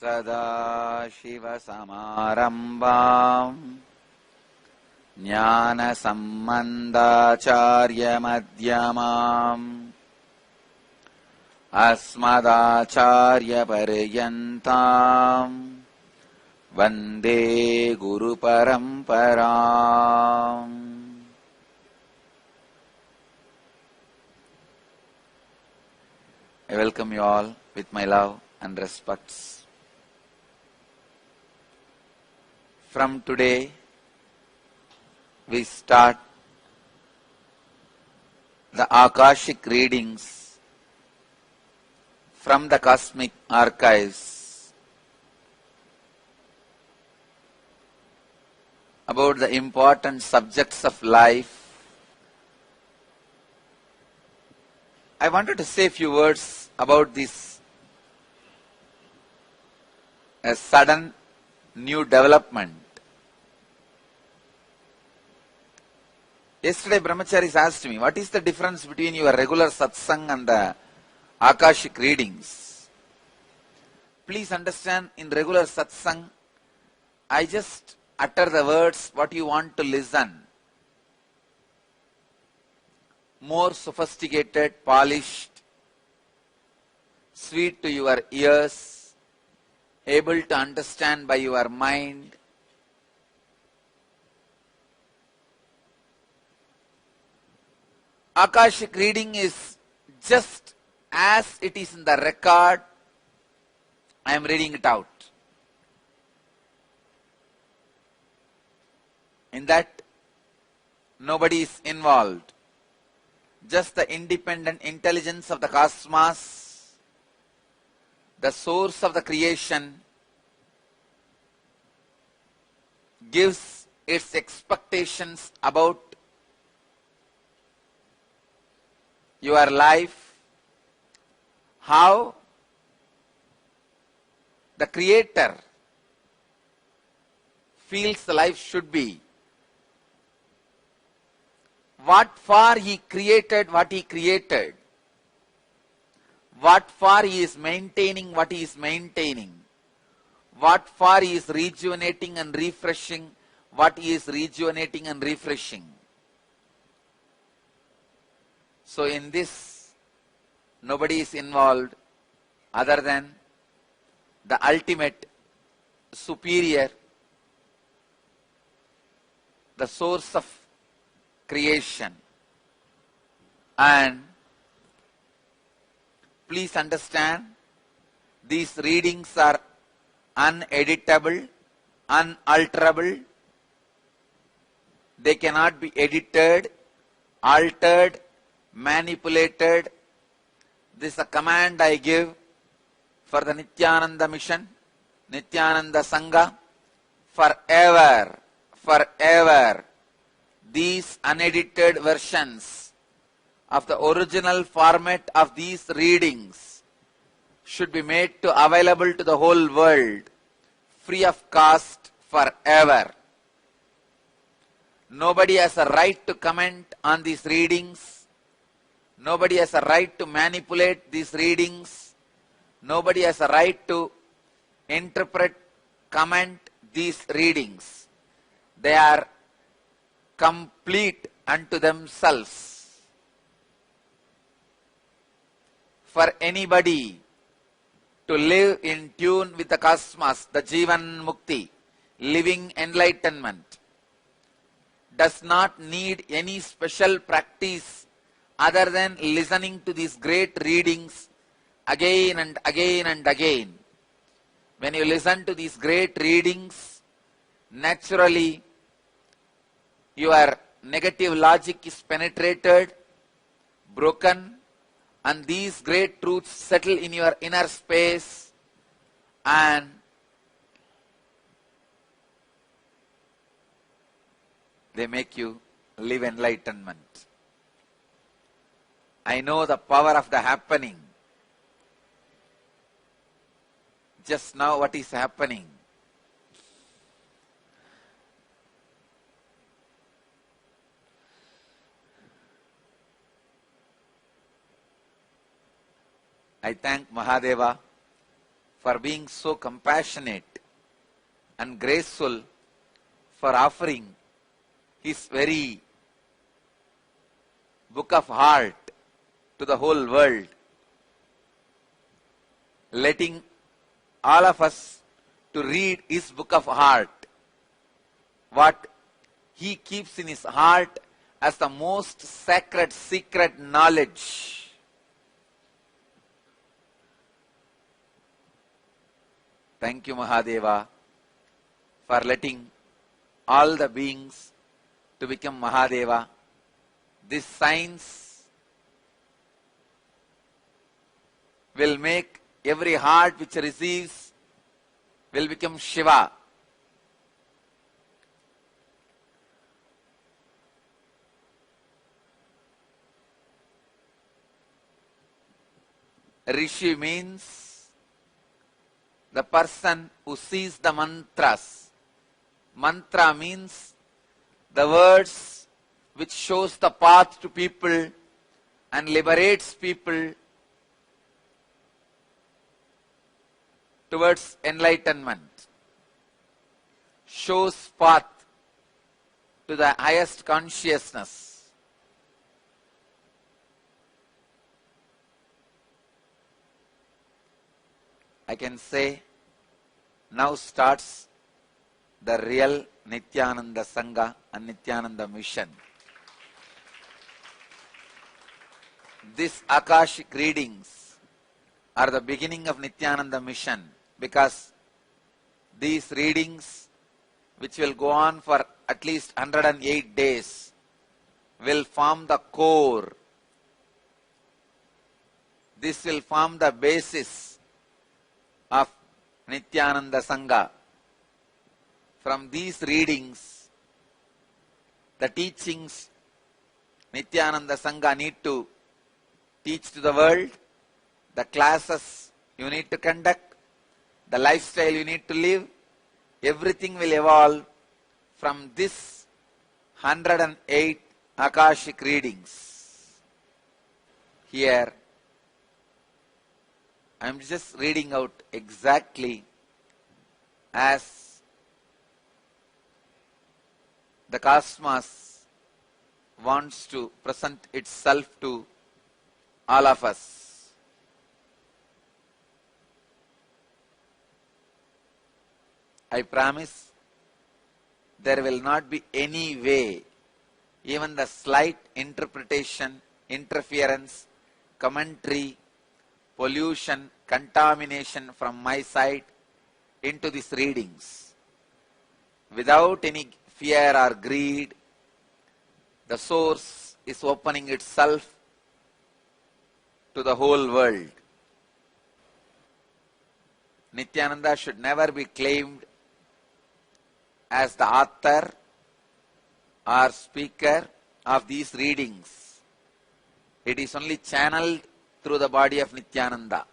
सदाशिवसमारम्भाम् ज्ञानसम्बन्धाचार्यमध्यमाम् अस्मदाचार्यपर्यन्ताम् वन्दे गुरुपरम्पराम्. I welcome you all with my love and respects. From today, we start the Akashic readings from the cosmic archives about the important subjects of life. I wanted to say a few words about this a sudden new development. Yesterday Brahmacharis asked me, what is the difference between your regular satsang and the Akashic readings? Please understand, in regular satsang, I just utter the words what you want to listen. More sophisticated, polished, sweet to your ears, able to understand by your mind. Akashic reading is just as it is in the record, I am reading it out. In that, nobody is involved. Just the independent intelligence of the cosmos, the source of the creation, gives its expectations about your life, how the Creator feels the life should be, what for He created what He created, what for He is maintaining what He is maintaining, what for He is rejuvenating and refreshing what He is rejuvenating and refreshing. So in this, nobody is involved other than the ultimate superior, the source of creation. And please understand, these readings are uneditable, unalterable. They cannot be edited, altered, manipulated. This is a command I give for the Nityananda mission, Nityananda Sangha, forever, forever. These unedited versions of the original format of these readings should be made available to the whole world, free of cost, forever. Nobody has a right to comment on these readings. Nobody has a right to manipulate these readings. Nobody has a right to interpret, comment these readings. They are complete unto themselves. For anybody to live in tune with the cosmos, the Jivan Mukti, living enlightenment, does not need any special practice other than listening to these great readings again and again and again. When you listen to these great readings, naturally your negative logic is penetrated, broken, and these great truths settle in your inner space, and they make you live enlightenment. I know the power of the happening. Just now what is happening? I thank Mahadeva for being so compassionate and graceful, for offering his very book of heart to the whole world, letting all of us to read his book of heart, what he keeps in his heart as the most sacred secret knowledge. Thank you, Mahadeva, for letting all the beings to become Mahadeva. This science will make every heart which receives will become Shiva. Rishi means the person who sees the mantras. Mantra means the words which shows the path to people and liberates people towards enlightenment. Shows path to the highest consciousness. I can say now starts the real Nityananda Sangha and Nityananda mission. These Akashic readings are the beginning of Nityananda mission, because these readings, which will go on for at least 108 days, will form the core. This will form the basis of Nityananda Sangha. From these readings, the teachings Nityananda Sangha need to teach to the world, the classes you need to conduct, the lifestyle you need to live, everything will evolve from this 108 Akashic readings. Here, I am just reading out exactly as the cosmos wants to present itself to all of us. I promise there will not be any way, even the slight interpretation, interference, commentary, pollution, contamination from my side into these readings. Without any fear or greed, the source is opening itself to the whole world. Nityananda should never be claimed as the author or speaker of these readings. It is only channeled through the body of Nityananda.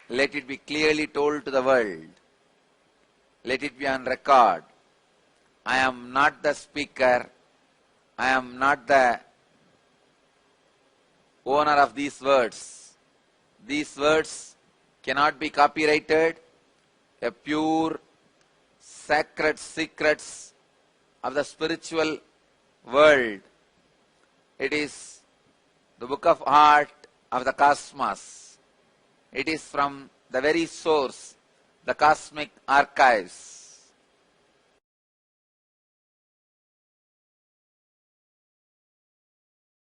Let it be clearly told to the world. Let it be on record. I am not the speaker. I am not the owner of these words. These words cannot be copyrighted. A pure, sacred secrets of the spiritual world. It is the book of heart of the cosmos. It is from the very source, the cosmic archives.